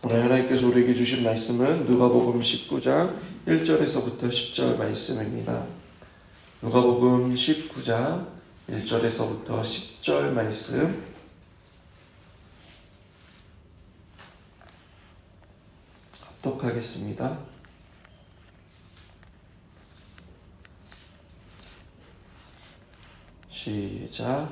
오늘 하나님께서 우리에게 주신 말씀은 누가복음 19장 1절에서부터 10절 말씀입니다. 누가복음 19장 1절에서부터 10절 말씀 합독하겠습니다. 시작.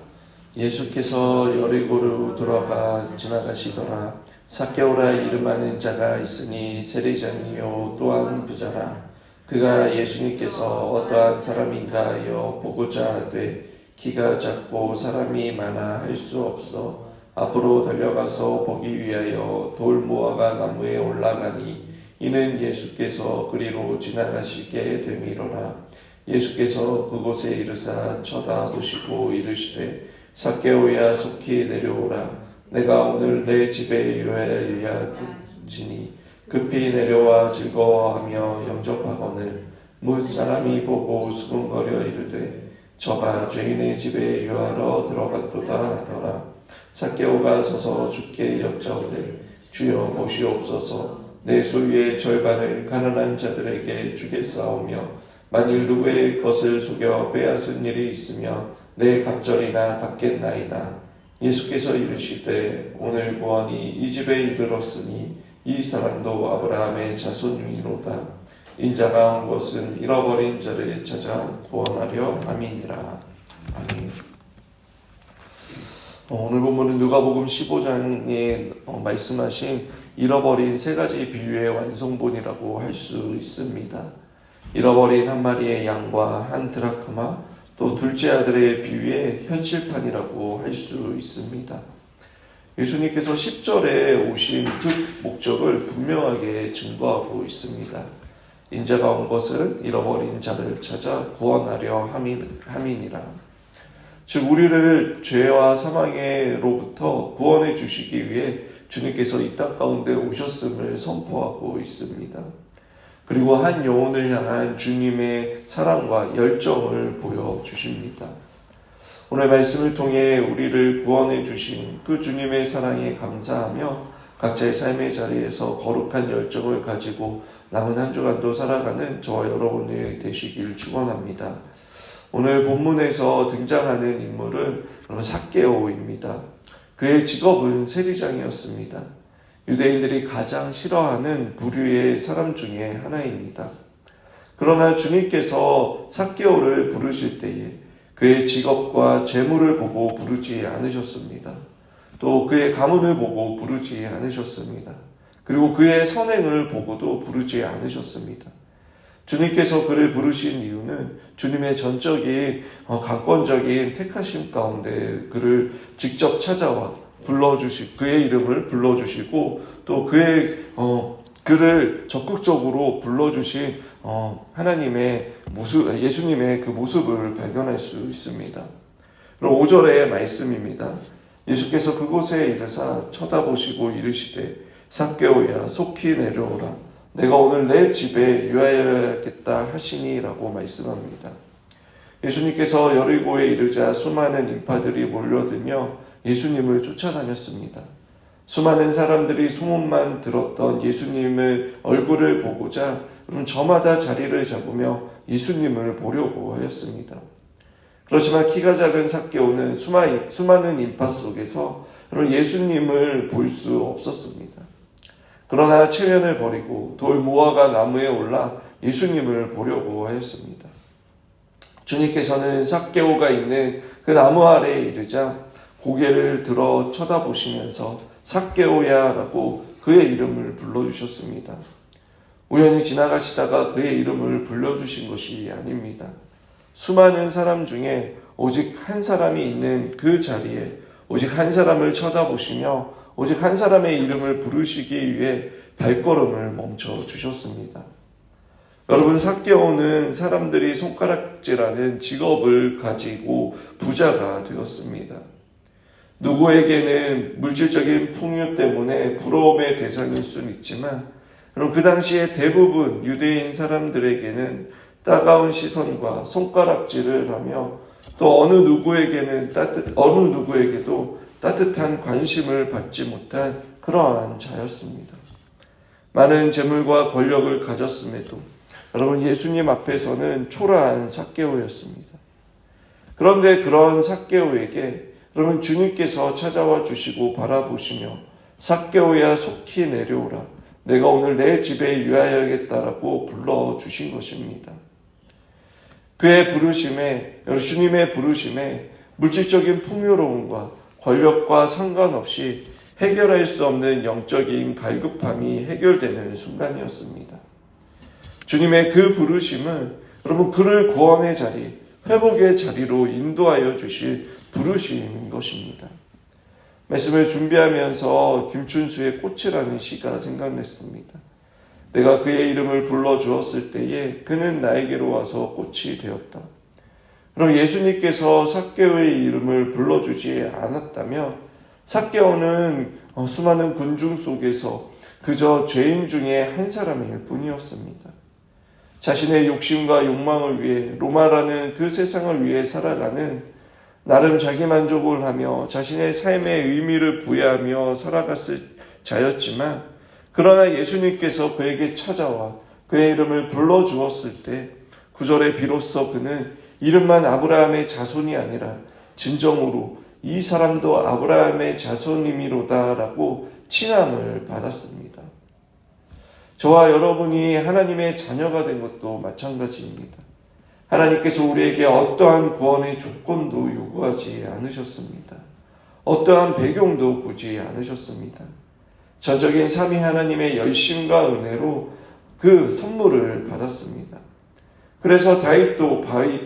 예수께서 여리고로 돌아가 지나가시더라. 삭개오라 이름하는 자가 있으니 세리장이요 또한 부자라. 그가 예수님께서 어떠한 사람인가 하여 보고자 하되 키가 작고 사람이 많아 할 수 없어 앞으로 달려가서 보기 위하여 돌무화과 나무에 올라가니 이는 예수께서 그리로 지나가시게 됨이로라. 예수께서 그곳에 이르사 쳐다보시고 이르시되 삭개오야 속히 내려오라. 내가 오늘 내 집에 유하여야지니 급히 내려와 즐거워하며 영접하거늘. 뭇 사람이 보고 수군거려 이르되 저가 죄인의 집에 유하러 들어갔도다 하더라. 삭개오가 서서 주께 여짜오되 주여 보시옵소서. 내 소유의 절반을 가난한 자들에게 주겠사오며 만일 누구의 것을 속여 빼앗은 일이 있으며 내 갑절이나 갚겠나이다. 예수께서 이르시되 오늘 구원이 이 집에 이르렀으니 이 사람도 아브라함의 자손이로다. 인자가 온 것은 잃어버린 자를 찾아 구원하려 함이니라. 아멘. 오늘 본문은 누가복음 15장에 말씀하신 잃어버린 세 가지 비유의 완성본이라고 할 수 있습니다. 잃어버린 한 마리의 양과 한 드라크마, 또 둘째 아들의 비유의 현실판이라고 할 수 있습니다. 예수님께서 10절에 오신 뜻, 목적을 분명하게 증거하고 있습니다. 인자가 온 것은 잃어버린 자를 찾아 구원하려 함이니라. 즉 우리를 죄와 사망으로부터 구원해 주시기 위해 주님께서 이 땅 가운데 오셨음을 선포하고 있습니다. 그리고 한 영혼을 향한 주님의 사랑과 열정을 보여주십니다. 오늘 말씀을 통해 우리를 구원해 주신 그 주님의 사랑에 감사하며 각자의 삶의 자리에서 거룩한 열정을 가지고 남은 한 주간도 살아가는 저와 여러분이 되시길 축원합니다. 오늘 본문에서 등장하는 인물은 삭개오입니다. 그의 직업은 세리장이었습니다. 유대인들이 가장 싫어하는 부류의 사람 중에 하나입니다. 그러나 주님께서 삭개오를 부르실 때에 그의 직업과 재물을 보고 부르지 않으셨습니다. 또 그의 가문을 보고 부르지 않으셨습니다. 그리고 그의 선행을 보고도 부르지 않으셨습니다. 주님께서 그를 부르신 이유는 주님의 전적인 강권적인 택하심 가운데 그를 직접 찾아와 그의 이름을 불러주시고 또 그를 적극적으로 불러주신 하나님의 모습, 예수님의 그 모습을 발견할 수 있습니다. 그럼 5절의 말씀입니다. 예수께서 그곳에 이르사 쳐다보시고 이르시되 삭개오야 속히 내려오라. 내가 오늘 내 집에 유하여야겠다 하시니라고 말씀합니다. 예수님께서 여리고에 이르자 수많은 인파들이 몰려들며 예수님을 쫓아다녔습니다. 수많은 사람들이 소문만 들었던 예수님의 얼굴을 보고자 저마다 자리를 잡으며 예수님을 보려고 하였습니다. 그렇지만 키가 작은 삭개오는 수많은 인파 속에서 예수님을 볼 수 없었습니다. 그러나 체면을 버리고 돌무화과 나무에 올라 예수님을 보려고 하였습니다. 주님께서는 삭개오가 있는 그 나무 아래에 이르자 고개를 들어 쳐다보시면서 삭개오야 라고 그의 이름을 불러주셨습니다. 우연히 지나가시다가 그의 이름을 불러주신 것이 아닙니다. 수많은 사람 중에 오직 한 사람이 있는 그 자리에 오직 한 사람을 쳐다보시며 오직 한 사람의 이름을 부르시기 위해 발걸음을 멈춰 주셨습니다. 여러분, 삭개오는 사람들이 손가락질하는 직업을 가지고 부자가 되었습니다. 누구에게는 물질적인 풍요 때문에 부러움의 대상일 수는 있지만 그럼 그 당시에 대부분 유대인 사람들에게는 따가운 시선과 손가락질을 하며 또 어느 누구에게도 따뜻한 관심을 받지 못한 그러한 자였습니다. 많은 재물과 권력을 가졌음에도 여러분 예수님 앞에서는 초라한 삭개오였습니다. 그런데 그런 삭개오에게 여러분 주님께서 찾아와 주시고 바라보시며 삭개오야 속히 내려오라. 내가 오늘 내 집에 유하여야겠다라고 불러주신 것입니다. 그의 부르심에, 주님의 부르심에 물질적인 풍요로움과 권력과 상관없이 해결할 수 없는 영적인 갈급함이 해결되는 순간이었습니다. 주님의 그 부르심은 여러분 그를 구원의 자리, 회복의 자리로 인도하여 주실 부르심인 것입니다. 말씀을 준비하면서 김춘수의 꽃이라는 시가 생각났습니다. 내가 그의 이름을 불러주었을 때에 그는 나에게로 와서 꽃이 되었다. 그럼 예수님께서 삭개오의 이름을 불러주지 않았다면 삭개오는 수많은 군중 속에서 그저 죄인 중에 한 사람일 뿐이었습니다. 자신의 욕심과 욕망을 위해 로마라는 그 세상을 위해 살아가는 나름 자기 만족을 하며 자신의 삶에 의미를 부여하며 살아갔을 자였지만 그러나 예수님께서 그에게 찾아와 그의 이름을 불러주었을 때 9절에 비로소 그는 이름만 아브라함의 자손이 아니라 진정으로 이 사람도 아브라함의 자손임이로다라고 칭함을 받았습니다. 저와 여러분이 하나님의 자녀가 된 것도 마찬가지입니다. 하나님께서 우리에게 어떠한 구원의 조건도 요구하지 않으셨습니다. 어떠한 배경도 보지 않으셨습니다. 전적인 삼위 하나님의 열심과 은혜로 그 선물을 받았습니다. 그래서 다윗도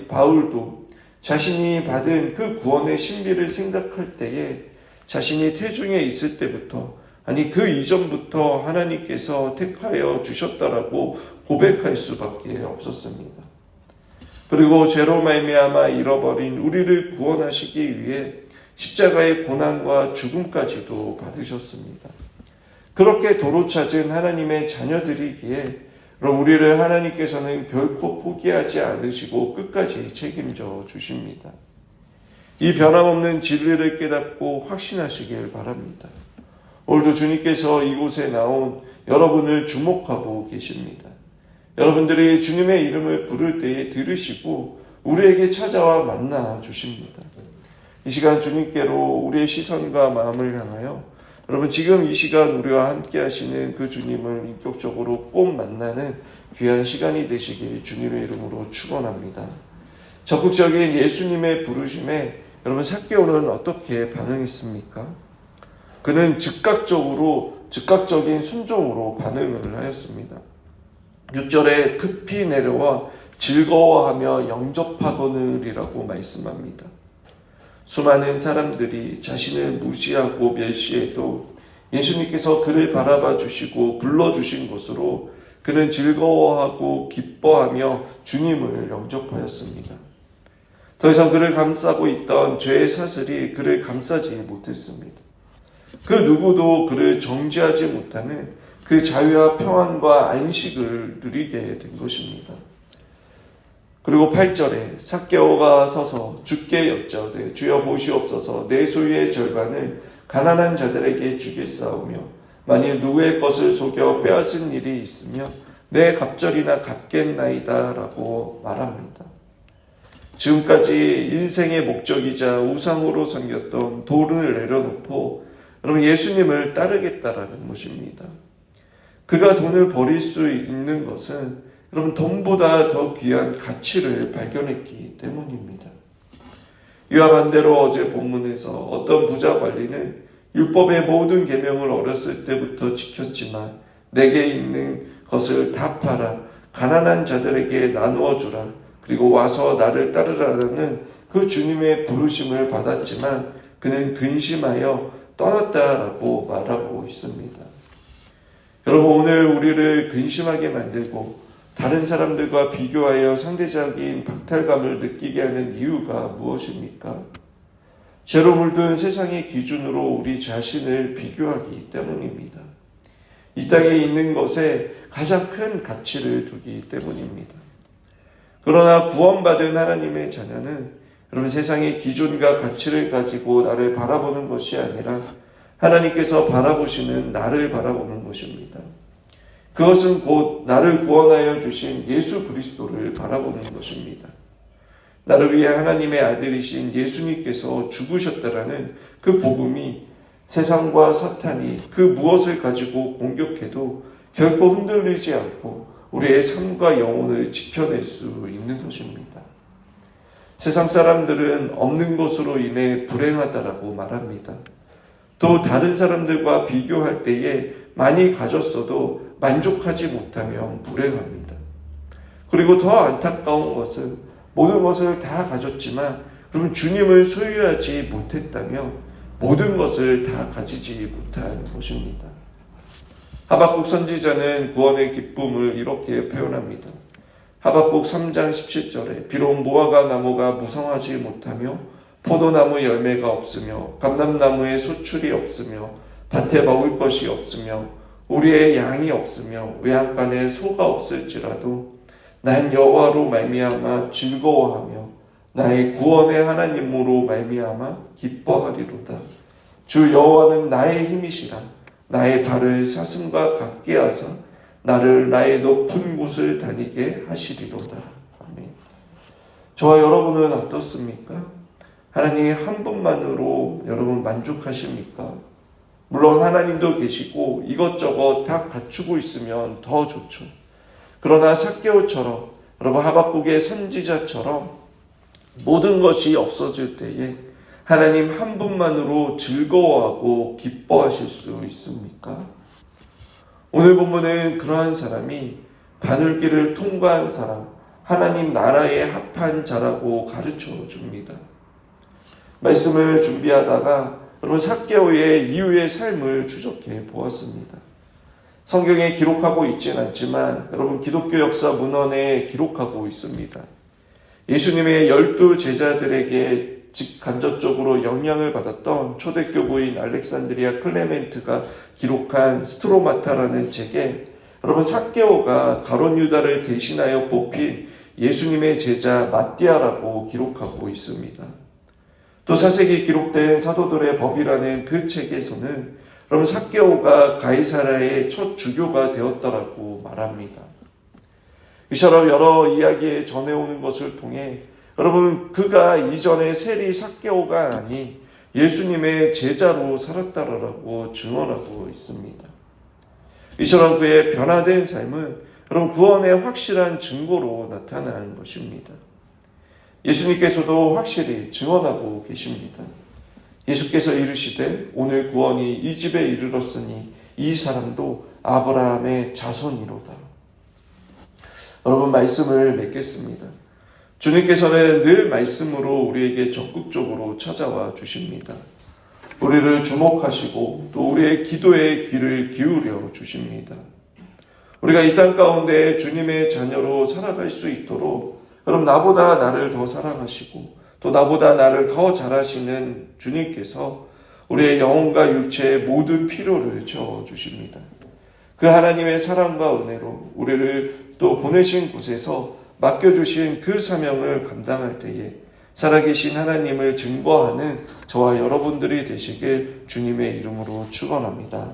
바울도 자신이 받은 그 구원의 신비를 생각할 때에 자신이 태중에 있을 때부터 아니 그 이전부터 하나님께서 택하여 주셨다라고 고백할 수밖에 없었습니다. 그리고 죄로 말미암아 잃어버린 우리를 구원하시기 위해 십자가의 고난과 죽음까지도 받으셨습니다. 그렇게 도로 찾은 하나님의 자녀들이기에 우리를 하나님께서는 결코 포기하지 않으시고 끝까지 책임져 주십니다. 이 변함없는 진리를 깨닫고 확신하시길 바랍니다. 오늘도 주님께서 이곳에 나온 여러분을 주목하고 계십니다. 여러분들이 주님의 이름을 부를 때에 들으시고 우리에게 찾아와 만나 주십니다. 이 시간 주님께로 우리의 시선과 마음을 향하여 여러분 지금 이 시간 우리와 함께 하시는 그 주님을 인격적으로 꼭 만나는 귀한 시간이 되시길 주님의 이름으로 축원합니다. 적극적인 예수님의 부르심에 여러분 삭개오는 어떻게 반응했습니까? 그는 즉각적인 순종으로 반응을 하였습니다. 6절에 급히 내려와 즐거워하며 영접하거늘이라고 말씀합니다. 수많은 사람들이 자신을 무시하고 멸시해도 예수님께서 그를 바라봐 주시고 불러주신 것으로 그는 즐거워하고 기뻐하며 주님을 영접하였습니다. 더 이상 그를 감싸고 있던 죄의 사슬이 그를 감싸지 못했습니다. 그 누구도 그를 정죄하지 못하는 그 자유와 평안과 안식을 누리게 된 것입니다. 그리고 8절에 삭개오가 서서 주께 여짜오되 주여 보시옵소서 내 소유의 절반을 가난한 자들에게 주겠사오며 만일 누구의 것을 속여 빼앗은 일이 있으면 내 갑절이나 갚겠나이다 라고 말합니다. 지금까지 인생의 목적이자 우상으로 섬겼던 돈을 내려놓고 여러분 예수님을 따르겠다라는 것입니다. 그가 돈을 버릴 수 있는 것은 여러분 돈보다 더 귀한 가치를 발견했기 때문입니다. 이와 반대로 어제 본문에서 어떤 부자 관리는 율법의 모든 계명을 어렸을 때부터 지켰지만 내게 있는 것을 다 팔아 가난한 자들에게 나누어 주라. 그리고 와서 나를 따르라는 그 주님의 부르심을 받았지만 그는 근심하여 떠났다라고 말하고 있습니다. 여러분 오늘 우리를 근심하게 만들고 다른 사람들과 비교하여 상대적인 박탈감을 느끼게 하는 이유가 무엇입니까? 죄로 물든 세상의 기준으로 우리 자신을 비교하기 때문입니다. 이 땅에 있는 것에 가장 큰 가치를 두기 때문입니다. 그러나 구원받은 하나님의 자녀는 여러분 세상의 기준과 가치를 가지고 나를 바라보는 것이 아니라 하나님께서 바라보시는 나를 바라보는 것입니다. 그것은 곧 나를 구원하여 주신 예수 그리스도를 바라보는 것입니다. 나를 위해 하나님의 아들이신 예수님께서 죽으셨다라는 그 복음이 세상과 사탄이 그 무엇을 가지고 공격해도 결코 흔들리지 않고 우리의 삶과 영혼을 지켜낼 수 있는 것입니다. 세상 사람들은 없는 것으로 인해 불행하다라고 말합니다. 또 다른 사람들과 비교할 때에 많이 가졌어도 만족하지 못하면 불행합니다. 그리고 더 안타까운 것은 모든 것을 다 가졌지만 그러면 주님을 소유하지 못했다면 모든 것을 다 가지지 못한 것입니다. 하박국 선지자는 구원의 기쁨을 이렇게 표현합니다. 하박국 3장 17절에 비록 무화과 나무가 무성하지 못하며 포도나무 열매가 없으며 감람나무에 소출이 없으며 밭에 먹을 것이 없으며 우리의 양이 없으며 외양간에 소가 없을지라도 난 여호와로 말미암아 즐거워하며 나의 구원의 하나님으로 말미암아 기뻐하리로다. 주 여호와는 나의 힘이시라. 나의 발을 사슴과 같게 하사 나를 나의 높은 곳을 다니게 하시리로다. 아멘. 저와 여러분은 어떻습니까? 하나님 한 분만으로 여러분 만족하십니까? 물론 하나님도 계시고 이것저것 다 갖추고 있으면 더 좋죠. 그러나 삭개오처럼 여러분 하박국의 선지자처럼 모든 것이 없어질 때에 하나님 한 분만으로 즐거워하고 기뻐하실 수 있습니까? 오늘 본문은 그러한 사람이 바늘길을 통과한 사람, 하나님 나라에 합한 자라고 가르쳐 줍니다. 말씀을 준비하다가 여러분 삭개오의 이후의 삶을 추적해 보았습니다. 성경에 기록하고 있지는 않지만 여러분 기독교 역사 문헌에 기록하고 있습니다. 예수님의 12 제자들에게 직간접적으로 영향을 받았던 초대교구인 알렉산드리아 클레멘트가 기록한 스트로마타라는 책에 여러분 삭개오가 가룟 유다를 대신하여 뽑힌 예수님의 제자 마띠아라고 기록하고 있습니다. 또 사색이 기록된 사도들의 법이라는 그 책에서는 여러분 삭개오가 가이사랴의 첫 주교가 되었다라고 말합니다. 이처럼 여러 이야기에 전해오는 것을 통해 여러분 그가 이전에 세리 삭개오가 아닌 예수님의 제자로 살았다라고 증언하고 있습니다. 이처럼 그의 변화된 삶은 여러분 구원의 확실한 증거로 나타나는 것입니다. 예수님께서도 확실히 증언하고 계십니다. 예수께서 이르시되 오늘 구원이 이 집에 이르렀으니 이 사람도 아브라함의 자손이로다. 여러분 말씀을 맺겠습니다. 주님께서는 늘 말씀으로 우리에게 적극적으로 찾아와 주십니다. 우리를 주목하시고 또 우리의 기도에 귀를 기울여 주십니다. 우리가 이 땅 가운데 주님의 자녀로 살아갈 수 있도록 그럼 나보다 나를 더 사랑하시고 또 나보다 나를 더 잘하시는 주님께서 우리의 영혼과 육체의 모든 필요를 채워주십니다. 그 하나님의 사랑과 은혜로 우리를 또 보내신 곳에서 맡겨주신 그 사명을 감당할 때에 살아계신 하나님을 증거하는 저와 여러분들이 되시길 주님의 이름으로 축원합니다.